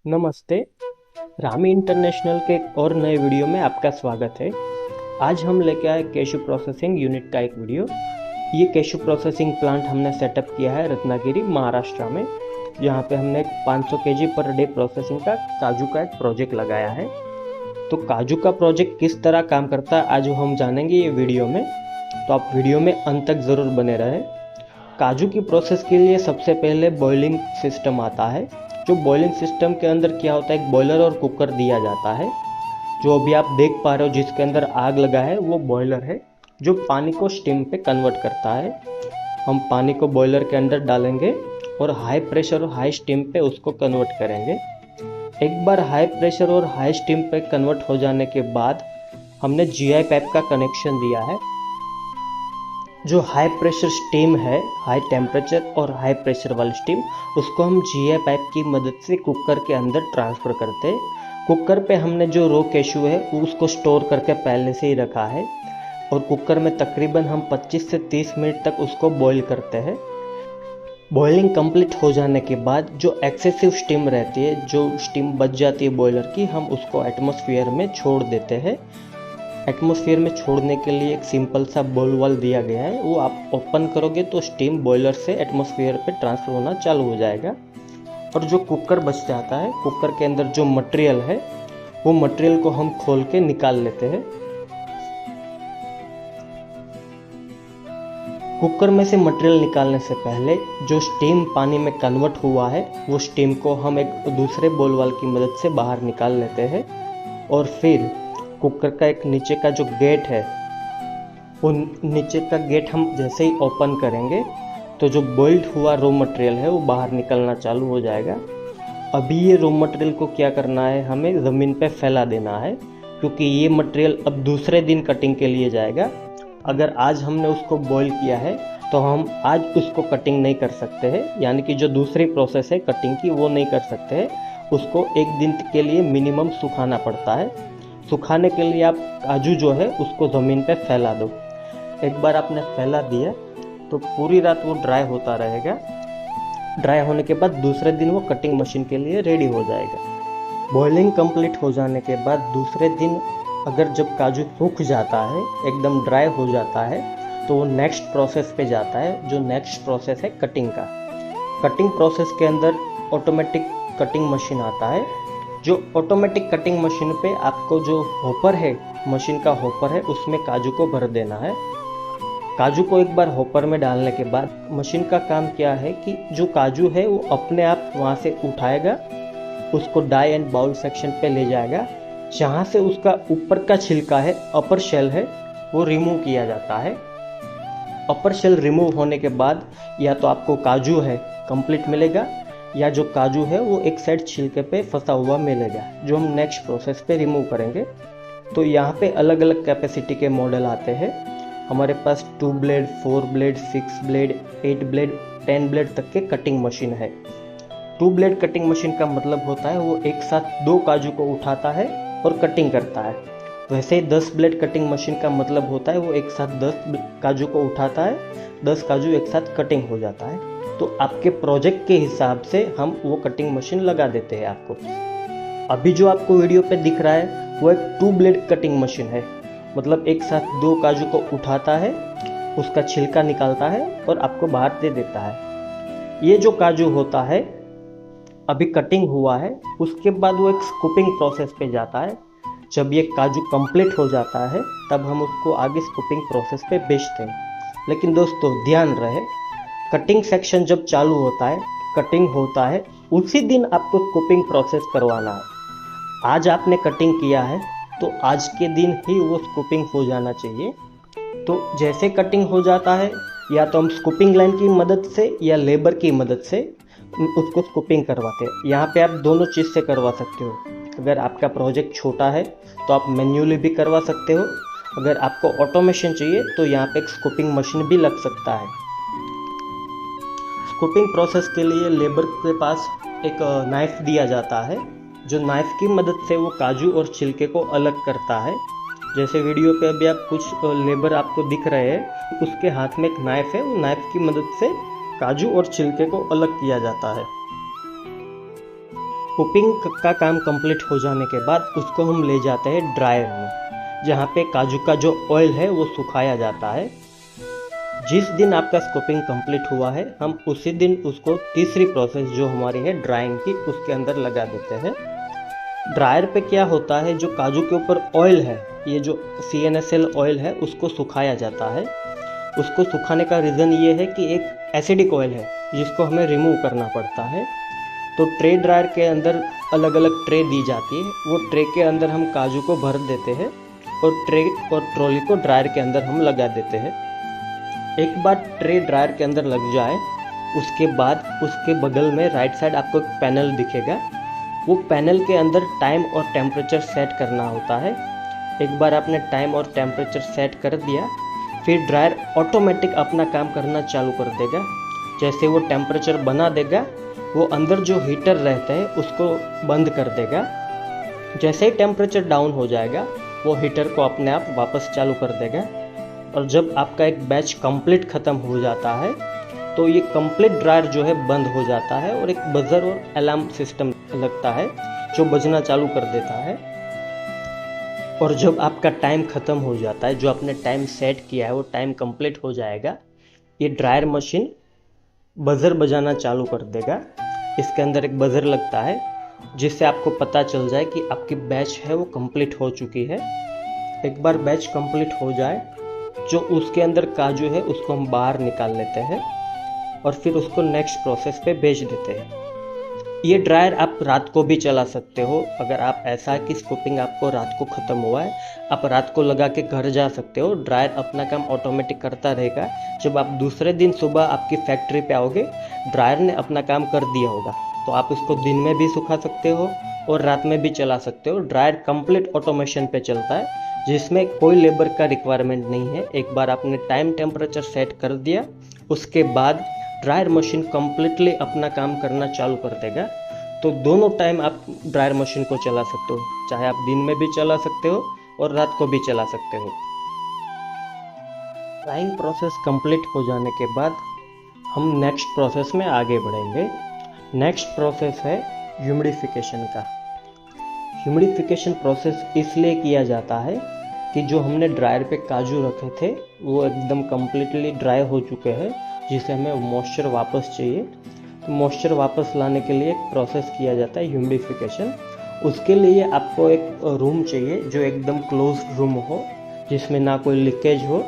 नमस्ते। रामी इंटरनेशनल के एक और नए वीडियो में आपका स्वागत है। आज हम लेके आए कैशू प्रोसेसिंग यूनिट का एक वीडियो। ये कैशू प्रोसेसिंग प्लांट हमने सेटअप किया है रत्नागिरी महाराष्ट्र में, जहाँ पे हमने 500 केजी पर डे प्रोसेसिंग का काजू का एक प्रोजेक्ट लगाया है। तो काजू का प्रोजेक्ट किस तरह काम करता है आज हम जानेंगे ये वीडियो में, तो आप वीडियो में अंत तक ज़रूर बने रहें। काजू की प्रोसेस के लिए सबसे पहले बॉइलिंग सिस्टम आता है। जो बॉइलिंग सिस्टम के अंदर क्या होता है, एक बॉयलर और कुकर दिया जाता है। जो अभी आप देख पा रहे हो जिसके अंदर आग लगा है वो बॉयलर है, जो पानी को स्टीम पे कन्वर्ट करता है। हम पानी को बॉयलर के अंदर डालेंगे और हाई प्रेशर और हाई स्टीम पे उसको कन्वर्ट करेंगे। एक बार हाई प्रेशर और हाई स्टीम पे कन्वर्ट हो जाने के बाद हमने जीआई पाइप का कनेक्शन दिया है। जो हाई प्रेशर स्टीम है, हाई टेम्परेचर और हाई प्रेशर वाली स्टीम, उसको हम जीआई पाइप की मदद से कुकर के अंदर ट्रांसफ़र करते हैं। कुकर पे हमने जो रो कैशू है उसको स्टोर करके पहले से ही रखा है और कुकर में तकरीबन हम 25 से 30 मिनट तक उसको बॉईल करते हैं। बॉइलिंग कंप्लीट हो जाने के बाद जो एक्सेसिव स्टीम रहती है, जो स्टीम बच जाती है बॉयलर की, हम उसको एटमॉस्फेयर में छोड़ देते हैं। एटमॉस्फेयर में छोड़ने के लिए एक सिंपल सा बॉल वाल दिया गया है, वो आप ओपन करोगे तो स्टीम बॉयलर से एटमॉस्फेयर पे ट्रांसफ़र होना चालू हो जाएगा। और जो कुकर बच जाता है, कुकर के अंदर जो मटेरियल है वो मटेरियल को हम खोल के निकाल लेते हैं। कुकर में से मटेरियल निकालने से पहले जो स्टीम पानी में कन्वर्ट हुआ है वो स्टीम को हम एक दूसरे बॉल वाल की मदद से बाहर निकाल लेते हैं। और फिर कुकर का एक नीचे का जो गेट है, वो नीचे का गेट हम जैसे ही ओपन करेंगे तो जो बॉइल्ड हुआ रॉ मटेरियल है वो बाहर निकलना चालू हो जाएगा। अभी ये रॉ मटेरियल को क्या करना है, हमें ज़मीन पे फैला देना है, क्योंकि ये मटेरियल अब दूसरे दिन कटिंग के लिए जाएगा। अगर आज हमने उसको बॉईल किया है तो हम आज उसको कटिंग नहीं कर सकते हैं, यानी कि जो दूसरी प्रोसेस है कटिंग की वो नहीं कर सकते हैं। उसको एक दिन के लिए मिनिमम सुखाना पड़ता है। सुखाने के लिए आप काजू जो है उसको ज़मीन पे फैला दो। एक बार आपने फैला दिया तो पूरी रात वो ड्राई होता रहेगा। ड्राई होने के बाद दूसरे दिन वो कटिंग मशीन के लिए रेडी हो जाएगा। बॉइलिंग कंप्लीट हो जाने के बाद दूसरे दिन अगर जब काजू सूख जाता है, एकदम ड्राई हो जाता है, तो वो नेक्स्ट प्रोसेस पे जाता है। जो नेक्स्ट प्रोसेस है कटिंग का। कटिंग प्रोसेस के अंदर ऑटोमेटिक कटिंग मशीन आता है। जो ऑटोमेटिक कटिंग मशीन पे आपको जो हॉपर है, मशीन का हॉपर है, उसमें काजू को भर देना है। काजू को एक बार हॉपर में डालने के बाद मशीन का काम क्या है कि जो काजू है वो अपने आप वहाँ से उठाएगा, उसको डाई एंड बाउल सेक्शन पे ले जाएगा, जहाँ से उसका ऊपर का छिलका है, अपर शेल है, वो रिमूव किया जाता है। अपर शेल रिमूव होने के बाद या तो आपको काजू है कंप्लीट मिलेगा, या जो काजू है वो एक साइड छिलके पे फंसा हुआ मिलेगा, जो हम नेक्स्ट प्रोसेस पे रिमूव करेंगे। तो यहाँ पे अलग अलग कैपेसिटी के मॉडल आते हैं। हमारे पास 2 blade, 4 blade, 6 blade, 8 blade, 10 blade तक के कटिंग मशीन है। 2 ब्लेड कटिंग मशीन का मतलब होता है वो एक साथ 2 काजू को उठाता है और कटिंग करता है। वैसे ही 10 ब्लेड कटिंग मशीन का मतलब होता है वो एक साथ 10 काजू को उठाता है, 10 काजू एक साथ कटिंग हो जाता है। तो आपके प्रोजेक्ट के हिसाब से हम वो कटिंग मशीन लगा देते हैं आपको। अभी जो आपको वीडियो पे दिख रहा है वो एक 2 ब्लेड कटिंग मशीन है, मतलब एक साथ 2 काजू को उठाता है, उसका छिलका निकालता है और आपको बाहर दे देता है। ये जो काजू होता है अभी कटिंग हुआ है, उसके बाद वो एक स्कूपिंग प्रोसेस पे जाता है। जब ये काजू कंप्लीट हो जाता है तब हम उसको आगे स्कूपिंग प्रोसेस पे बेचते हैं। लेकिन दोस्तों ध्यान रहे, कटिंग सेक्शन जब चालू होता है, कटिंग होता है, उसी दिन आपको स्कूपिंग प्रोसेस करवाना है। आज आपने कटिंग किया है तो आज के दिन ही वो स्कूपिंग हो जाना चाहिए। तो जैसे कटिंग हो जाता है, या तो हम स्कूपिंग लाइन की मदद से या लेबर की मदद से उसको स्कूपिंग करवाते हैं। यहाँ पे आप दोनों चीज़ से करवा सकते हो। अगर आपका प्रोजेक्ट छोटा है तो आप मैन्युअली भी करवा सकते हो। अगर आपको ऑटोमेशन चाहिए तो यहाँ पे एक स्कूपिंग मशीन भी लग सकता है। स्कूपिंग प्रोसेस के लिए लेबर के पास एक नाइफ दिया जाता है, जो नाइफ की मदद से वो काजू और छिलके को अलग करता है। जैसे वीडियो पे अभी आप कुछ लेबर आपको दिख रहे हैं, उसके हाथ में एक नाइफ है, वो नाइफ की मदद से काजू और छिलके को अलग किया जाता है। स्कूपिंग का काम कंप्लीट हो जाने के बाद उसको हम ले जाते हैं ड्रायर में, जहाँ पे काजू का जो ऑयल है वो सुखाया जाता है। जिस दिन आपका स्कूपिंग कंप्लीट हुआ है, हम उसी दिन उसको तीसरी प्रोसेस जो हमारी है ड्राइंग की, उसके अंदर लगा देते हैं। ड्रायर पे क्या होता है, जो काजू के ऊपर ऑयल है, ये जो CNSL ऑयल है, उसको सुखाया जाता है। उसको सुखाने का रीज़न ये है कि एक एसिडिक ऑयल है जिसको हमें रिमूव करना पड़ता है। तो ट्रे ड्रायर के अंदर अलग अलग ट्रे दी जाती है, वो ट्रे के अंदर हम काजू को भर देते हैं और ट्रे और ट्रॉली को ड्रायर के अंदर हम लगा देते हैं। एक बार ट्रे ड्रायर के अंदर लग जाए, उसके बाद उसके बगल में राइट साइड आपको एक पैनल दिखेगा। वो पैनल के अंदर टाइम और टेम्परेचर सेट करना होता है। एक बार आपने टाइम और टेम्परेचर सेट कर दिया, फिर ड्रायर ऑटोमेटिक अपना काम करना चालू कर देगा। जैसे वो टेम्परेचर बना देगा, वो अंदर जो हीटर रहता है उसको बंद कर देगा। जैसे ही टेम्परेचर डाउन हो जाएगा, वो हीटर को अपने आप वापस चालू कर देगा। और जब आपका एक बैच कंप्लीट ख़त्म हो जाता है, तो ये कंप्लीट ड्रायर जो है बंद हो जाता है और एक बजर और अलार्म सिस्टम लगता है जो बजना चालू कर देता है। और जब आपका टाइम ख़त्म हो जाता है, जो आपने टाइम सेट किया है वो टाइम कंप्लीट हो जाएगा, ये ड्रायर मशीन बजर बजाना चालू कर देगा। इसके अंदर एक बजर लगता है जिससे आपको पता चल जाए कि आपकी बैच है वो कंप्लीट हो चुकी है। एक बार बैच कंप्लीट हो जाए, जो उसके अंदर काजू है उसको हम बाहर निकाल लेते हैं और फिर उसको नेक्स्ट प्रोसेस पे भेज देते हैं। ये ड्रायर आप रात को भी चला सकते हो। अगर आप ऐसा है कि स्कूपिंग आपको रात को ख़त्म हुआ है, आप रात को लगा के घर जा सकते हो। ड्रायर अपना काम ऑटोमेटिक करता रहेगा। जब आप दूसरे दिन सुबह आपकी फैक्ट्री पे आओगे, ड्रायर ने अपना काम कर दिया होगा, तो आप उसको दिन में भी सुखा सकते हो और रात में भी चला सकते हो। ड्रायर कंप्लीट ऑटोमेशन पे चलता है, जिसमें कोई लेबर का रिक्वायरमेंट नहीं है। एक बार आपने टाइम टेम्परेचर सेट कर दिया, उसके बाद ड्रायर मशीन कम्प्लीटली अपना काम करना चालू कर देगा। तो दोनों टाइम आप ड्रायर मशीन को चला सकते हो, चाहे आप दिन में भी चला सकते हो और रात को भी चला सकते हो। ड्राइंग प्रोसेस कंप्लीट हो जाने के बाद हम नेक्स्ट प्रोसेस में आगे बढ़ेंगे। नेक्स्ट प्रोसेस है ह्यूमिडिफिकेशन का। ह्यूमिडिफिकेशन प्रोसेस इसलिए किया जाता है कि जो हमने ड्रायर पे काजू रखे थे वो एकदम कम्प्लीटली ड्राई हो चुके हैं, जिसे हमें मॉइस्चर वापस चाहिए। तो मॉइस्चर वापस लाने के लिए एक प्रोसेस किया जाता है ह्यूमिडिफिकेशन। उसके लिए आपको एक रूम चाहिए जो एकदम क्लोज रूम हो, जिसमें ना कोई लीकेज हो,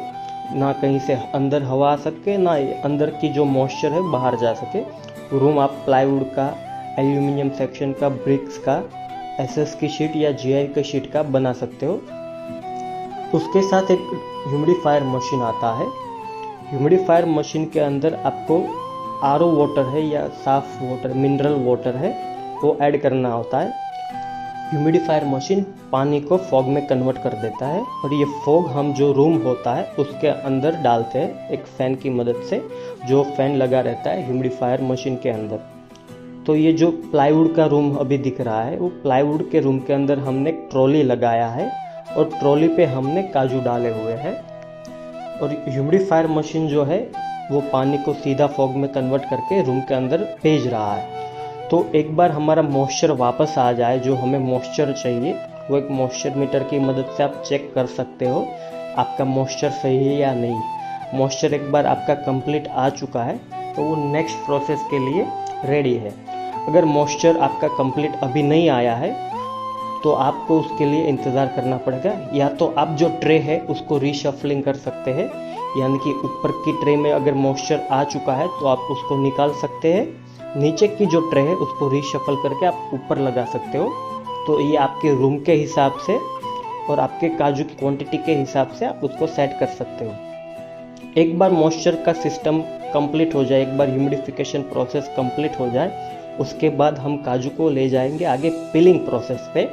ना कहीं से अंदर हवा आ सके, ना अंदर की जो मॉइस्चर है बाहर जा सके। रूम आप प्लाईवुड का, एल्यूमिनियम सेक्शन का, ब्रिक्स का, SS की शीट या GI की शीट का बना सकते हो। उसके साथ एक ह्यूमिडिफायर मशीन आता है। ह्यूमिडिफायर मशीन के अंदर आपको RO वाटर है या साफ वाटर, मिनरल वाटर है, वो ऐड करना होता है। ह्यूमिडिफायर मशीन पानी को फॉग में कन्वर्ट कर देता है और ये फॉग हम जो रूम होता है उसके अंदर डालते हैं एक फ़ैन की मदद से, जो फ़ैन लगा रहता है ह्यूमिडिफायर मशीन के अंदर। तो ये जो प्लाईवुड का रूम अभी दिख रहा है, वो प्लाईवुड के रूम के अंदर हमने एक ट्रॉली लगाया है और ट्रॉली पे हमने काजू डाले हुए हैं। और ह्यूमिडिफायर मशीन जो है वो पानी को सीधा फॉग में कन्वर्ट करके रूम के अंदर भेज रहा है। तो एक बार हमारा मॉइस्चर वापस आ जाए, जो हमें मॉइस्चर चाहिए, वो एक मॉइस्चर मीटर की मदद से आप चेक कर सकते हो आपका मॉइस्चर सही है या नहीं। मॉइस्चर एक बार आपका कंप्लीट आ चुका है तो वो नेक्स्ट प्रोसेस के लिए रेडी है। अगर मॉइस्चर आपका कंप्लीट अभी नहीं आया है तो आपको उसके लिए इंतज़ार करना पड़ेगा। या तो आप जो ट्रे है उसको रीशफलिंग कर सकते हैं, यानी कि ऊपर की ट्रे में अगर मॉइस्चर आ चुका है तो आप उसको निकाल सकते हैं। नीचे की जो ट्रे है उसको रीशफल करके आप ऊपर लगा सकते हो। तो ये आपके रूम के हिसाब से और आपके काजू की क्वांटिटी के हिसाब से आप उसको सेट कर सकते हो। एक बार मॉइस्चर का सिस्टम कंप्लीट हो जाए, एक बार ह्यूमिडिफिकेशन प्रोसेस कंप्लीट हो जाए, उसके बाद हम काजू को ले जाएंगे आगे पिलिंग प्रोसेस पे।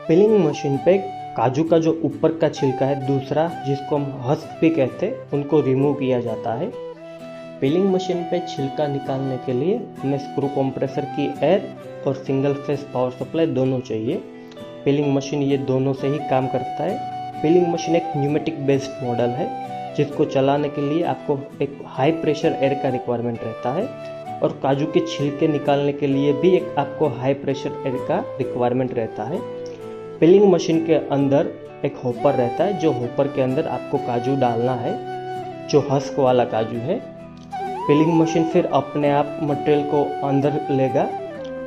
पिलिंग मशीन पे काजू का जो ऊपर का छिलका है, दूसरा जिसको हम हस्क भी कहते हैं, उनको रिमूव किया जाता है। पिलिंग मशीन पे छिलका निकालने के लिए हमें स्क्रू कंप्रेसर की एयर और सिंगल फेस पावर सप्लाई दोनों चाहिए। पिलिंग मशीन ये दोनों से ही काम करता है। पिलिंग मशीन एक न्यूमेटिक बेस्ड मॉडल है जिसको चलाने के लिए आपको एक हाई प्रेशर एयर का रिक्वायरमेंट रहता है, और काजू के छिलके निकालने के लिए भी एक आपको हाई प्रेशर एयर का रिक्वायरमेंट रहता है। पिलिंग मशीन के अंदर एक हॉपर रहता है, जो हॉपर के अंदर आपको काजू डालना है, जो हस्क वाला काजू है। पिलिंग मशीन फिर अपने आप मटेरियल को अंदर लेगा,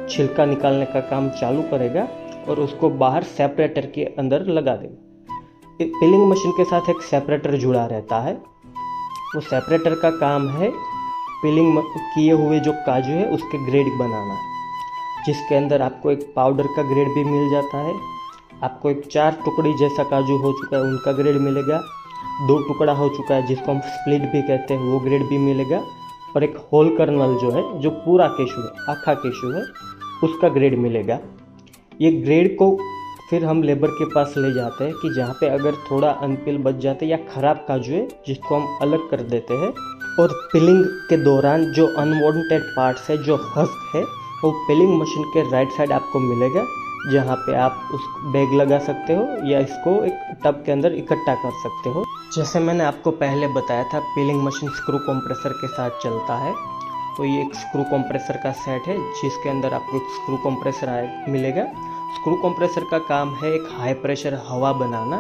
छिलका निकालने का काम चालू करेगा और उसको बाहर सेपरेटर के अंदर लगा देगा। पिलिंग मशीन के साथ एक सेपरेटर जुड़ा रहता है। वो सेपरेटर का काम है पिलिंग किए हुए जो काजू है उसके ग्रेड बनाना, जिसके अंदर आपको एक पाउडर का ग्रेड भी मिल जाता है। आपको एक 4 टुकड़ी जैसा काजू हो चुका है उनका ग्रेड मिलेगा, 2 टुकड़ा हो चुका है जिसको हम स्प्लिट भी कहते हैं वो ग्रेड भी मिलेगा, और एक होल कर्नल जो है, जो पूरा केशू है, आखा केशू है, उसका ग्रेड मिलेगा। ये ग्रेड को फिर हम लेबर के पास ले जाते हैं कि जहाँ पे अगर थोड़ा अनपिल बच जाते या ख़राब काजू है जिसको हम अलग कर देते हैं। और पिलिंग के दौरान जो अनवांटेड पार्ट्स है, जो हस्क है, वो पिलिंग मशीन के राइट साइड आपको मिलेगा, जहाँ पे आप उस बैग लगा सकते हो या इसको एक टब के अंदर इकट्ठा कर सकते हो। जैसे मैंने आपको पहले बताया था, पिलिंग मशीन स्क्रू कंप्रेसर के साथ चलता है। तो ये एक स्क्रू कंप्रेसर का सेट है जिसके अंदर आपको एक स्क्रू कंप्रेसर मिलेगा। स्क्रू कंप्रेसर का काम है एक हाई प्रेशर हवा बनाना।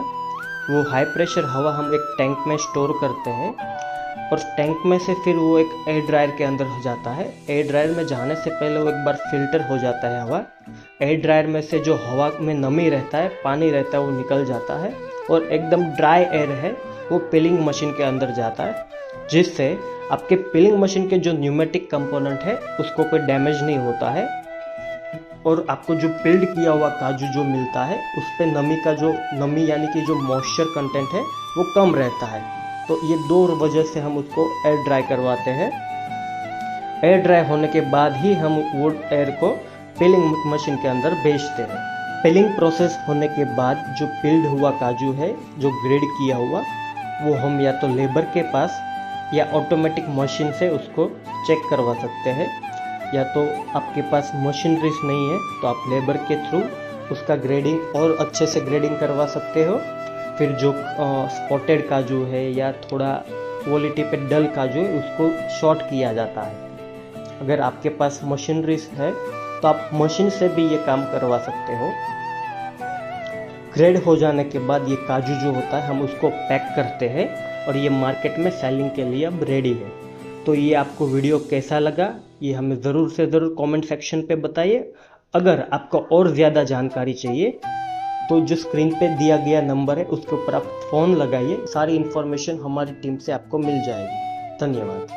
वो हाई प्रेशर हवा हम एक टैंक में स्टोर करते हैं और टैंक में से फिर वो एक एयर ड्रायर के अंदर हो जाता है। एयर ड्रायर में जाने से पहले वो एक बार फिल्टर हो जाता है हवा। एयर ड्रायर में से जो हवा में नमी रहता है, पानी रहता है, वो निकल जाता है और एकदम ड्राई एयर है वो पिलिंग मशीन के अंदर जाता है, जिससे आपके पिलिंग मशीन के जो न्यूमेटिक कंपोनेंट है उसको कोई डैमेज नहीं होता है, और आपको जो पिल्ड किया हुआ काजू जो मिलता है उस पर नमी यानी कि जो मॉइस्चर कंटेंट है वो कम रहता है। तो ये 2 वजह से हम उसको एयर ड्राई करवाते हैं। एयर ड्राई होने के बाद ही हम वो एयर को पिलिंग मशीन के अंदर भेजते हैं। पिलिंग प्रोसेस होने के बाद जो पिल्ड हुआ काजू है, जो ग्रेड किया हुआ, वो हम या तो लेबर के पास या ऑटोमेटिक मशीन से उसको चेक करवा सकते हैं, या तो आपके पास मशीनरीज नहीं है तो आप लेबर के थ्रू उसका ग्रेडिंग और अच्छे से ग्रेडिंग करवा सकते हो। फिर जो स्पॉटेड काजू है या थोड़ा क्वालिटी पे डल काजू है उसको शॉर्ट किया जाता है। अगर आपके पास मशीनरीज है तो आप मशीन से भी ये काम करवा सकते हो। ग्रेड हो जाने के बाद ये काजू जो होता है हम उसको पैक करते हैं और ये मार्केट में सेलिंग के लिए अब रेडी है। तो ये आपको वीडियो कैसा लगा ये हमें ज़रूर से ज़रूर कमेंट सेक्शन पे बताइए। अगर आपको और ज़्यादा जानकारी चाहिए तो जो स्क्रीन पे दिया गया नंबर है उसके ऊपर आप फ़ोन लगाइए, सारी इन्फॉर्मेशन हमारी टीम से आपको मिल जाएगी। धन्यवाद।